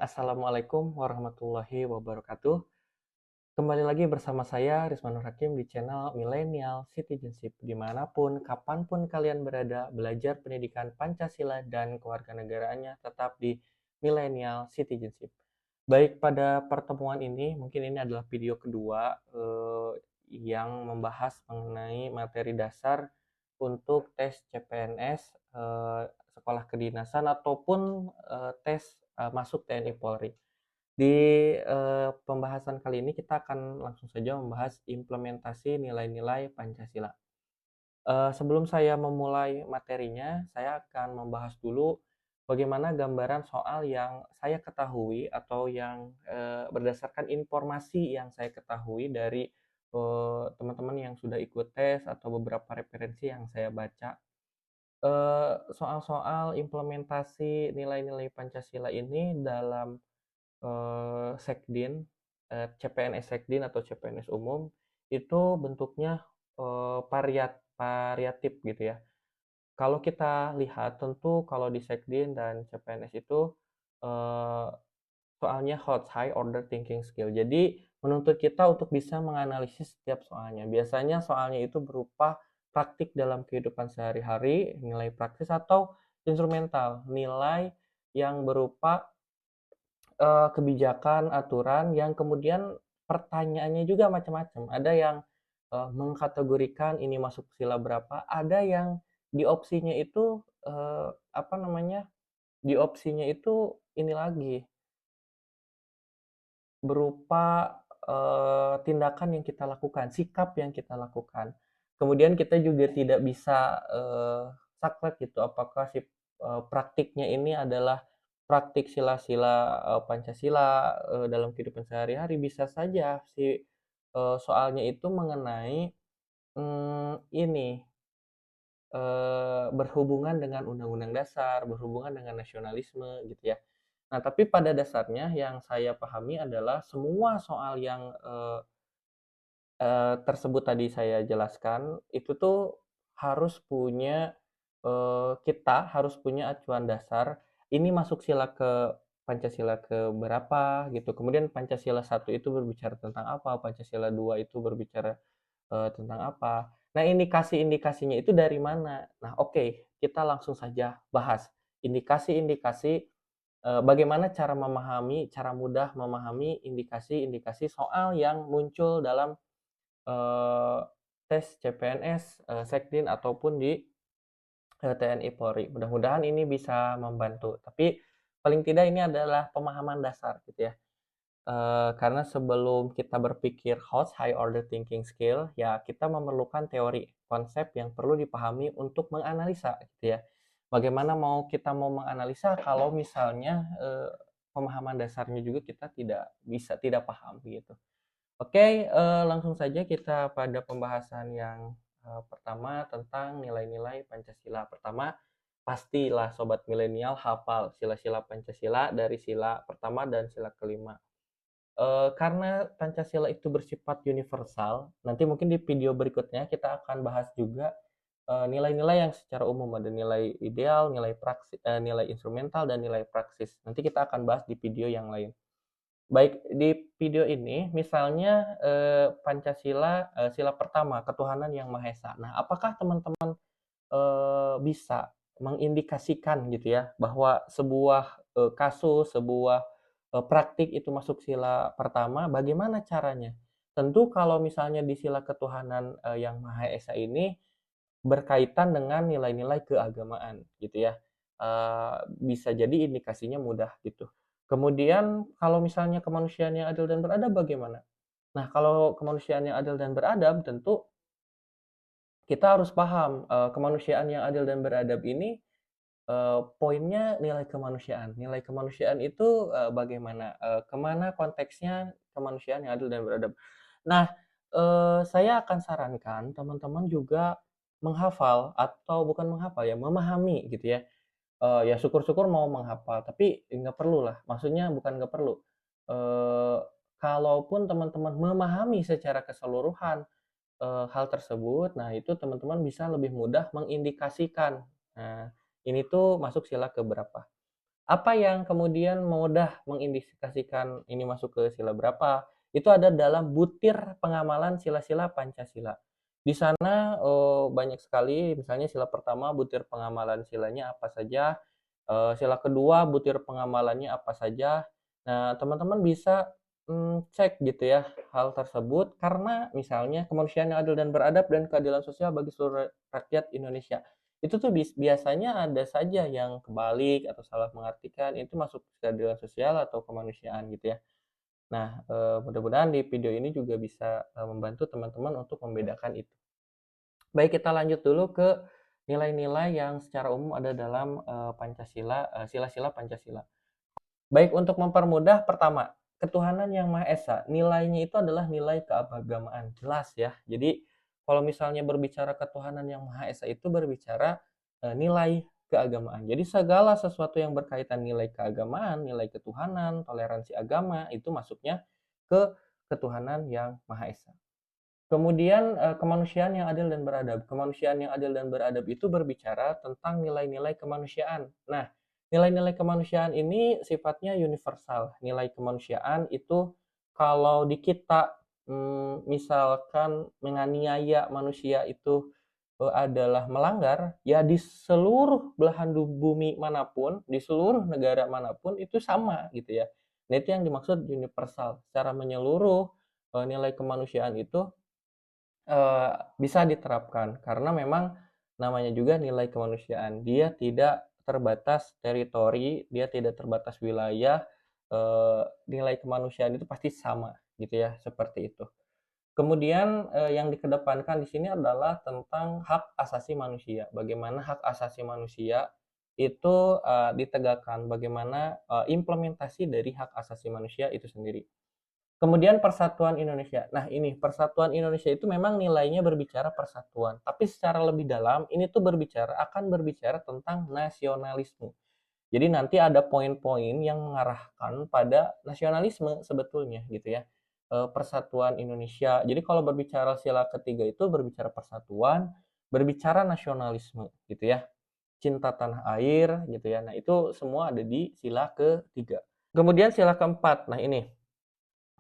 Assalamualaikum warahmatullahi wabarakatuh. Kembali lagi bersama saya, Rizmanur Hakim, di channel Millennial Citizenship. Dimanapun, kapanpun kalian berada, belajar pendidikan Pancasila dan kewarganegaraannya tetap di Millennial Citizenship. Baik, pada pertemuan ini, mungkin ini adalah video kedua yang membahas mengenai materi dasar untuk tes CPNS, sekolah kedinasan, ataupun tes masuk TNI Polri. Di pembahasan kali ini kita akan langsung saja membahas implementasi nilai-nilai Pancasila. Sebelum saya memulai materinya, saya akan membahas dulu bagaimana gambaran soal yang saya ketahui atau yang berdasarkan informasi yang saya ketahui dari teman-teman yang sudah ikut tes atau beberapa referensi yang saya baca. Soal-soal implementasi nilai-nilai Pancasila ini dalam Sekdin, CPNS Sekdin atau CPNS umum itu bentuknya variatif gitu ya. Kalau kita lihat tentu kalau di Sekdin dan CPNS itu eh, soalnya HOTS, High Order Thinking Skill. Jadi menuntut kita untuk bisa menganalisis setiap soalnya. Biasanya soalnya itu berupa praktik dalam kehidupan sehari-hari, nilai praktis atau instrumental, nilai yang berupa kebijakan, aturan yang kemudian pertanyaannya juga macam-macam. Ada yang mengkategorikan ini masuk sila berapa, ada yang di opsinya itu apa namanya? Di opsinya itu ini lagi berupa tindakan yang kita lakukan, sikap yang kita lakukan. Kemudian kita juga tidak bisa saklek gitu apakah si praktiknya ini adalah praktik sila-sila Pancasila dalam kehidupan sehari-hari. Bisa saja si soalnya itu mengenai ini berhubungan dengan Undang-Undang Dasar, berhubungan dengan nasionalisme gitu ya. Nah, tapi pada dasarnya yang saya pahami adalah semua soal yang tersebut tadi saya jelaskan, itu tuh harus punya kita harus punya acuan dasar, ini masuk sila ke Pancasila ke berapa gitu, kemudian Pancasila satu itu berbicara tentang apa, Pancasila 2 itu berbicara tentang apa. Nah, indikasi-indikasinya itu dari mana? Nah, oke, kita langsung saja bahas indikasi-indikasi bagaimana cara mudah memahami indikasi-indikasi soal yang muncul dalam eh, tes CPNS, Sekdin ataupun di TNI Polri. Mudah-mudahan ini bisa membantu. Tapi paling tidak ini adalah pemahaman dasar gitu ya. Karena sebelum kita berpikir HOTS, High Order Thinking Skill, ya kita memerlukan teori, konsep yang perlu dipahami untuk menganalisa gitu ya. Bagaimana kita mau menganalisa kalau misalnya pemahaman dasarnya juga kita tidak paham gitu. Oke, langsung saja kita pada pembahasan yang pertama tentang nilai-nilai Pancasila. Pertama, pastilah sobat milenial hafal sila-sila Pancasila dari sila pertama dan sila kelima. Karena Pancasila itu bersifat universal, nanti mungkin di video berikutnya kita akan bahas juga nilai-nilai yang secara umum, ada nilai ideal, nilai instrumental dan nilai praksis. Nanti kita akan bahas di video yang lain. Baik, di video ini misalnya Pancasila sila pertama, ketuhanan yang Maha Esa. Nah, apakah teman-teman bisa mengindikasikan gitu ya bahwa sebuah kasus, sebuah praktik itu masuk sila pertama, bagaimana caranya? Tentu kalau misalnya di sila ketuhanan yang Maha Esa ini berkaitan dengan nilai-nilai keagamaan gitu ya. Bisa jadi indikasinya mudah gitu. Kemudian kalau misalnya kemanusiaan yang adil dan beradab bagaimana? Nah, kalau kemanusiaan yang adil dan beradab tentu kita harus paham kemanusiaan yang adil dan beradab ini poinnya nilai kemanusiaan. Nilai kemanusiaan itu bagaimana? Kemana konteksnya kemanusiaan yang adil dan beradab. Nah, saya akan sarankan teman-teman juga menghafal atau bukan menghafal ya, memahami gitu ya. Ya syukur-syukur mau menghafal, tapi nggak perlu lah. Maksudnya bukan nggak perlu. Eee, Kalaupun teman-teman memahami secara keseluruhan hal tersebut, nah itu teman-teman bisa lebih mudah mengindikasikan. Nah, ini tuh masuk sila ke berapa. Apa yang kemudian mudah mengindikasikan ini masuk ke sila berapa, itu ada dalam butir pengamalan sila-sila Pancasila. Di sana, banyak sekali misalnya sila pertama butir pengamalan silanya apa saja, sila kedua butir pengamalannya apa saja. Nah, teman-teman bisa, cek gitu ya hal tersebut karena misalnya kemanusiaan yang adil dan beradab dan keadilan sosial bagi seluruh rakyat Indonesia. Itu tuh biasanya ada saja yang kebalik atau salah mengartikan, itu masuk keadilan sosial atau kemanusiaan gitu ya. Nah, mudah-mudahan di video ini juga bisa, membantu teman-teman untuk membedakan itu. Baik, kita lanjut dulu ke nilai-nilai yang secara umum ada dalam, Pancasila, sila-sila Pancasila. Baik, untuk mempermudah, pertama, ketuhanan yang Maha Esa, nilainya itu adalah nilai keagamaan, jelas ya. Jadi, kalau misalnya berbicara ketuhanan yang Maha Esa itu berbicara nilai keagamaan. Jadi, segala sesuatu yang berkaitan nilai keagamaan, nilai ketuhanan, toleransi agama, itu masuknya ke ketuhanan yang Maha Esa. Kemudian kemanusiaan yang adil dan beradab. Kemanusiaan yang adil dan beradab itu berbicara tentang nilai-nilai kemanusiaan. Nah, nilai-nilai kemanusiaan ini sifatnya universal. Nilai kemanusiaan itu kalau di kita misalkan menganiaya manusia itu adalah melanggar, ya di seluruh belahan bumi manapun, di seluruh negara manapun itu sama gitu ya. Nah, itu yang dimaksud universal. Secara menyeluruh nilai kemanusiaan itu bisa diterapkan karena memang namanya juga nilai kemanusiaan. Dia tidak terbatas teritori, dia tidak terbatas wilayah, nilai kemanusiaan itu pasti sama gitu ya, seperti itu. Kemudian, yang dikedepankan di sini adalah tentang hak asasi manusia. Bagaimana hak asasi manusia itu, ditegakkan, bagaimana, implementasi dari hak asasi manusia itu sendiri. Kemudian Persatuan Indonesia. Nah, ini Persatuan Indonesia itu memang nilainya berbicara persatuan, tapi secara lebih dalam ini tuh akan berbicara tentang nasionalisme. Jadi nanti ada poin-poin yang mengarahkan pada nasionalisme sebetulnya gitu ya. Persatuan Indonesia. Jadi kalau berbicara sila ketiga itu berbicara persatuan, berbicara nasionalisme gitu ya. Cinta tanah air gitu ya. Nah, itu semua ada di sila ketiga. Kemudian sila keempat. Nah, ini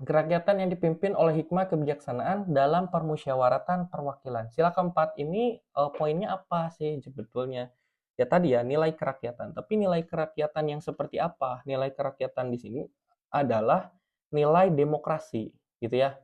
kerakyatan yang dipimpin oleh hikmah kebijaksanaan dalam permusyawaratan perwakilan. Sila keempat ini poinnya apa sih sebetulnya? Ya tadi ya nilai kerakyatan. Tapi nilai kerakyatan yang seperti apa? Nilai kerakyatan di sini adalah nilai demokrasi, gitu ya.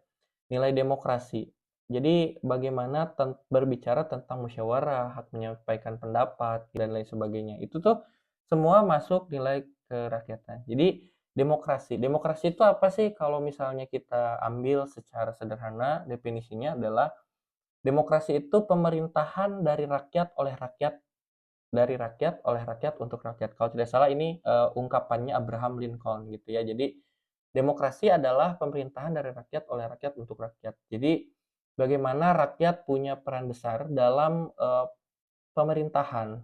Nilai demokrasi. Jadi bagaimana berbicara tentang musyawarah, hak menyampaikan pendapat dan lain sebagainya. Itu tuh semua masuk nilai kerakyatan. Jadi demokrasi. Demokrasi itu apa sih? Kalau misalnya kita ambil secara sederhana, definisinya adalah demokrasi itu pemerintahan dari rakyat oleh rakyat, dari rakyat oleh rakyat untuk rakyat. Kalau tidak salah ini ungkapannya Abraham Lincoln gitu ya. Jadi demokrasi adalah pemerintahan dari rakyat oleh rakyat untuk rakyat. Jadi bagaimana rakyat punya peran besar dalam pemerintahan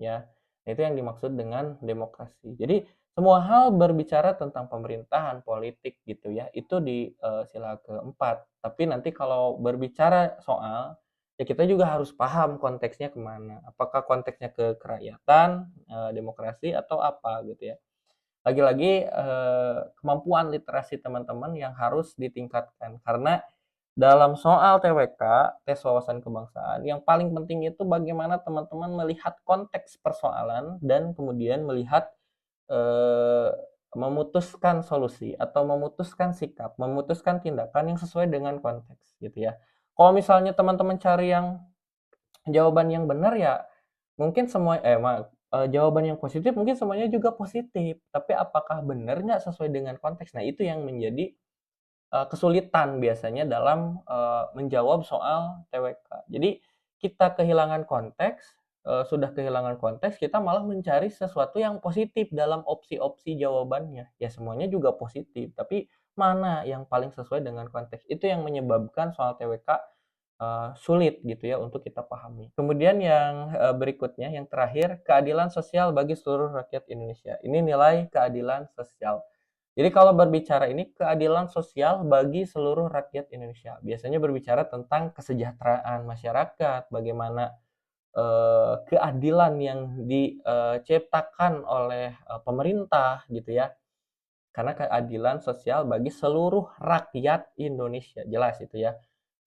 ya. Itu yang dimaksud dengan demokrasi. Jadi semua hal berbicara tentang pemerintahan, politik gitu ya. Itu di sila keempat. Tapi nanti kalau berbicara soal ya kita juga harus paham konteksnya kemana. Apakah konteksnya ke kerakyatan, demokrasi atau apa gitu ya. Lagi-lagi kemampuan literasi teman-teman yang harus ditingkatkan karena dalam soal TWK, tes wawasan kebangsaan, yang paling penting itu bagaimana teman-teman melihat konteks persoalan dan kemudian melihat memutuskan solusi atau memutuskan sikap, memutuskan tindakan yang sesuai dengan konteks gitu ya. Kalau misalnya teman-teman cari yang jawaban yang benar ya mungkin semua jawaban yang positif mungkin semuanya juga positif, tapi apakah benar nggak sesuai dengan konteks? Nah, itu yang menjadi kesulitan biasanya dalam menjawab soal TWK. Jadi kita kehilangan konteks, sudah kehilangan konteks, kita malah mencari sesuatu yang positif dalam opsi-opsi jawabannya. Ya semuanya juga positif, tapi mana yang paling sesuai dengan konteks? Itu yang menyebabkan soal TWK sulit gitu ya untuk kita pahami. Kemudian yang berikutnya, yang terakhir, keadilan sosial bagi seluruh rakyat Indonesia. Ini nilai keadilan sosial. Jadi kalau berbicara ini keadilan sosial bagi seluruh rakyat Indonesia. Biasanya berbicara tentang kesejahteraan masyarakat, bagaimana keadilan yang diciptakan oleh, pemerintah gitu ya. Karena keadilan sosial bagi seluruh rakyat Indonesia, jelas itu ya,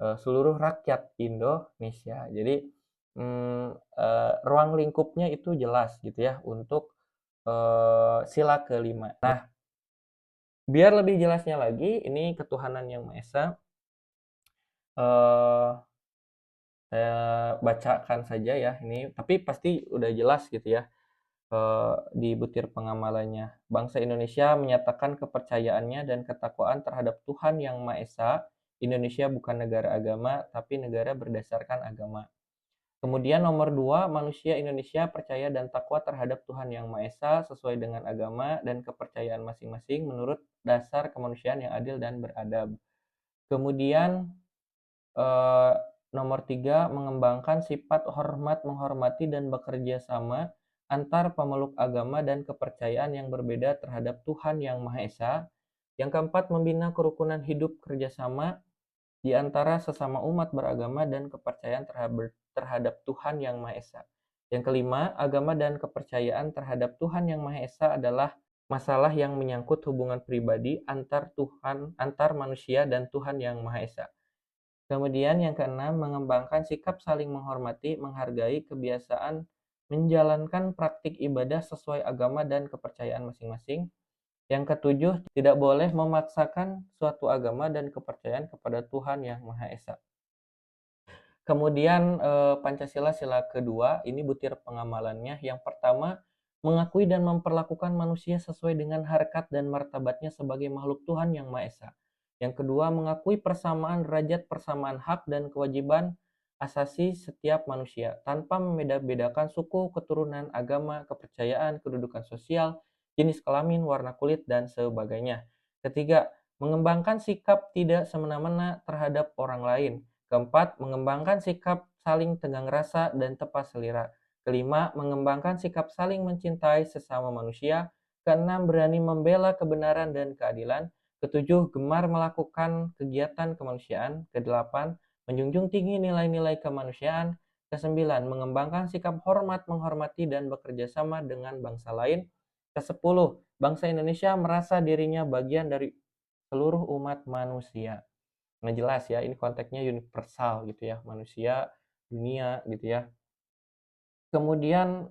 seluruh rakyat Indonesia. Jadi, ruang lingkupnya itu jelas gitu ya untuk, sila kelima. Nah, biar lebih jelasnya lagi, ini ketuhanan yang Maha Esa, eee, saya bacakan saja ya ini, tapi pasti udah jelas gitu ya, di butir pengamalannya. Bangsa Indonesia menyatakan kepercayaannya dan ketakwaan terhadap Tuhan Yang Maha Esa. Indonesia bukan negara agama, tapi negara berdasarkan agama. Kemudian nomor 2, manusia Indonesia percaya dan takwa terhadap Tuhan Yang Maha Esa sesuai dengan agama dan kepercayaan masing-masing menurut dasar kemanusiaan yang adil dan beradab. Kemudian eh, nomor 3, mengembangkan sifat hormat, menghormati, dan bekerja sama antar pemeluk agama dan kepercayaan yang berbeda terhadap Tuhan Yang Maha Esa. Yang keempat, membina kerukunan hidup kerjasama di antara sesama umat beragama dan kepercayaan terhadap Tuhan Yang Maha Esa. Yang kelima, agama dan kepercayaan terhadap Tuhan Yang Maha Esa adalah masalah yang menyangkut hubungan pribadi antar manusia dan Tuhan Yang Maha Esa. Kemudian yang keenam, mengembangkan sikap saling menghormati, menghargai kebiasaan, menjalankan praktik ibadah sesuai agama dan kepercayaan masing-masing. Yang ketujuh, tidak boleh memaksakan suatu agama dan kepercayaan kepada Tuhan Yang Maha Esa. Kemudian Pancasila sila kedua, ini butir pengamalannya. Yang pertama, mengakui dan memperlakukan manusia sesuai dengan harkat dan martabatnya sebagai makhluk Tuhan Yang Maha Esa. Yang kedua, mengakui persamaan derajat, persamaan hak dan kewajiban asasi setiap manusia tanpa membeda-bedakan suku, keturunan, agama, kepercayaan, kedudukan sosial, jenis kelamin, warna kulit, dan sebagainya. Ketiga, mengembangkan sikap tidak semena-mena terhadap orang lain. Keempat, mengembangkan sikap saling tegang rasa dan tepat selera. Kelima, mengembangkan sikap saling mencintai sesama manusia. Keenam, berani membela kebenaran dan keadilan. Ketujuh, gemar melakukan kegiatan kemanusiaan. Kedelapan, menjunjung tinggi nilai-nilai kemanusiaan. Kesembilan, mengembangkan sikap hormat, menghormati, dan bekerja sama dengan bangsa lain. Kesepuluh, bangsa Indonesia merasa dirinya bagian dari seluruh umat manusia. Nah jelas ya, ini konteksnya universal gitu ya, manusia, dunia gitu ya. Kemudian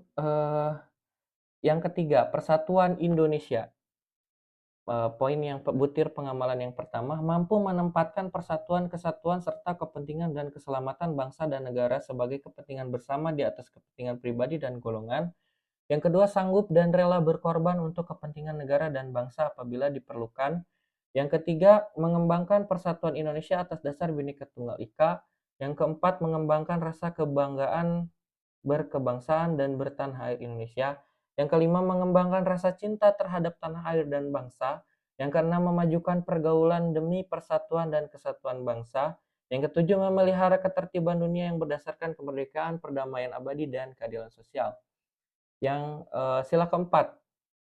yang ketiga, persatuan Indonesia. Poin yang butir pengamalan yang pertama, mampu menempatkan persatuan, kesatuan, serta kepentingan dan keselamatan bangsa dan negara sebagai kepentingan bersama di atas kepentingan pribadi dan golongan. Yang kedua, sanggup dan rela berkorban untuk kepentingan negara dan bangsa apabila diperlukan. Yang ketiga, mengembangkan persatuan Indonesia atas dasar Bhinneka Tunggal Ika. Yang keempat, mengembangkan rasa kebanggaan berkebangsaan dan bertanah air Indonesia. Yang kelima, mengembangkan rasa cinta terhadap tanah air dan bangsa. Yang keenam, memajukan pergaulan demi persatuan dan kesatuan bangsa. Yang ketujuh, memelihara ketertiban dunia yang berdasarkan kemerdekaan, perdamaian abadi, dan keadilan sosial. Yang sila keempat,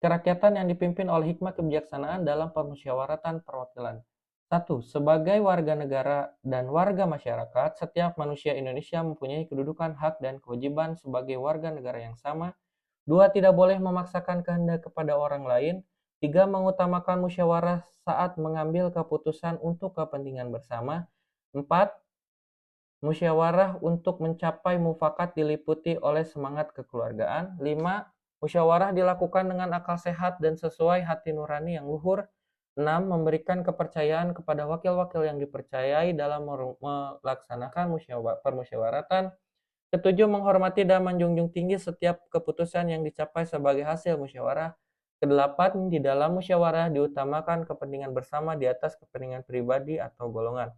kerakyatan yang dipimpin oleh hikmah kebijaksanaan dalam permusyawaratan perwakilan. 1. Sebagai warga negara dan warga masyarakat, setiap manusia Indonesia mempunyai kedudukan, hak, dan kewajiban sebagai warga negara yang sama. 2. Tidak boleh memaksakan kehendak kepada orang lain. 3. Mengutamakan musyawarah saat mengambil keputusan untuk kepentingan bersama. 4. Musyawarah untuk mencapai mufakat diliputi oleh semangat kekeluargaan. 5. Musyawarah dilakukan dengan akal sehat dan sesuai hati nurani yang luhur. 6. Memberikan kepercayaan kepada wakil-wakil yang dipercayai dalam melaksanakan permusyawaratan. Ketujuh, menghormati dan menjunjung tinggi setiap keputusan yang dicapai sebagai hasil musyawarah. Kedelapan, di dalam musyawarah diutamakan kepentingan bersama di atas kepentingan pribadi atau golongan.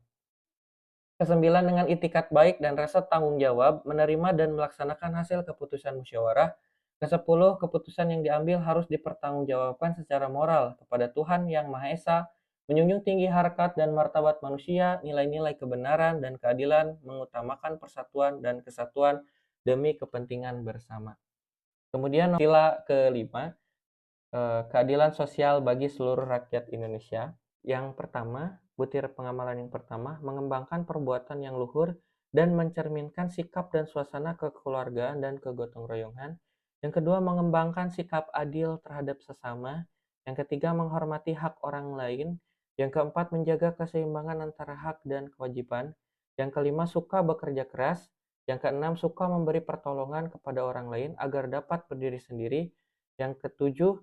Kesembilan, dengan itikat baik dan rasa tanggung jawab, menerima dan melaksanakan hasil keputusan musyawarah. Kesepuluh, keputusan yang diambil harus dipertanggungjawabkan secara moral kepada Tuhan Yang Maha Esa, menjunjung tinggi harkat dan martabat manusia, nilai-nilai kebenaran dan keadilan, mengutamakan persatuan dan kesatuan demi kepentingan bersama. Kemudian sila kelima, keadilan sosial bagi seluruh rakyat Indonesia. Yang pertama, butir pengamalan yang pertama, mengembangkan perbuatan yang luhur dan mencerminkan sikap dan suasana kekeluargaan dan kegotong royongan. Yang kedua, mengembangkan sikap adil terhadap sesama. Yang ketiga, menghormati hak orang lain. Yang keempat, menjaga keseimbangan antara hak dan kewajiban. Yang kelima, suka bekerja keras. Yang keenam, suka memberi pertolongan kepada orang lain agar dapat berdiri sendiri. Yang ketujuh,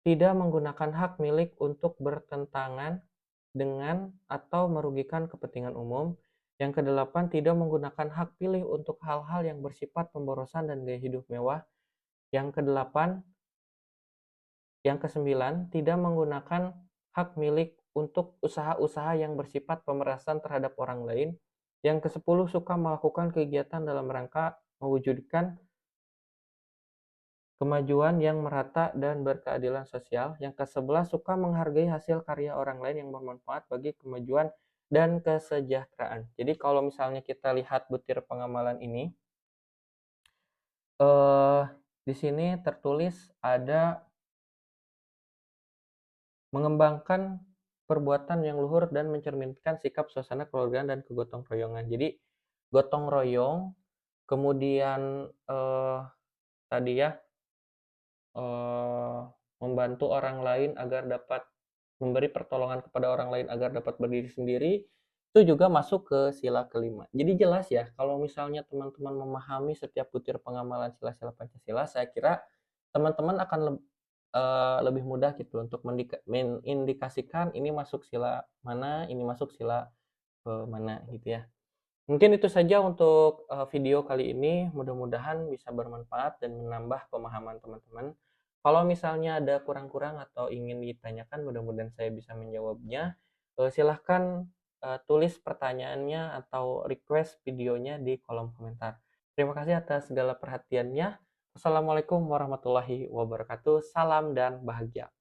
tidak menggunakan hak milik untuk bertentangan dengan atau merugikan kepentingan umum. Yang kedelapan, tidak menggunakan hak pilih untuk hal-hal yang bersifat pemborosan dan gaya hidup mewah. Yang kedelapan, yang kesembilan, tidak menggunakan hak milik untuk usaha-usaha yang bersifat pemerasan terhadap orang lain. Yang kesepuluh, suka melakukan kegiatan dalam rangka mewujudkan kemajuan yang merata dan berkeadilan sosial. Yang ke-11, suka menghargai hasil karya orang lain yang bermanfaat bagi kemajuan dan kesejahteraan. Jadi kalau misalnya kita lihat butir pengamalan ini, eh di sini tertulis ada mengembangkan perbuatan yang luhur dan mencerminkan sikap suasana keluarga dan kegotong royongan. Jadi gotong royong, kemudian tadi ya eh, membantu orang lain agar dapat memberi pertolongan kepada orang lain agar dapat berdiri sendiri, itu juga masuk ke sila kelima. Jadi jelas ya, kalau misalnya teman-teman memahami setiap butir pengamalan sila-sila Pancasila, saya kira teman-teman akan lebih mudah gitu untuk mengindikasikan ini masuk sila mana, ini masuk sila mana gitu ya. Mungkin itu saja untuk video kali ini. Mudah-mudahan bisa bermanfaat dan menambah pemahaman teman-teman. Kalau misalnya ada kurang-kurang atau ingin ditanyakan, mudah-mudahan saya bisa menjawabnya. Silahkan tulis pertanyaannya atau request videonya di kolom komentar. Terima kasih atas segala perhatiannya. Wassalamualaikum warahmatullahi wabarakatuh. Salam dan bahagia.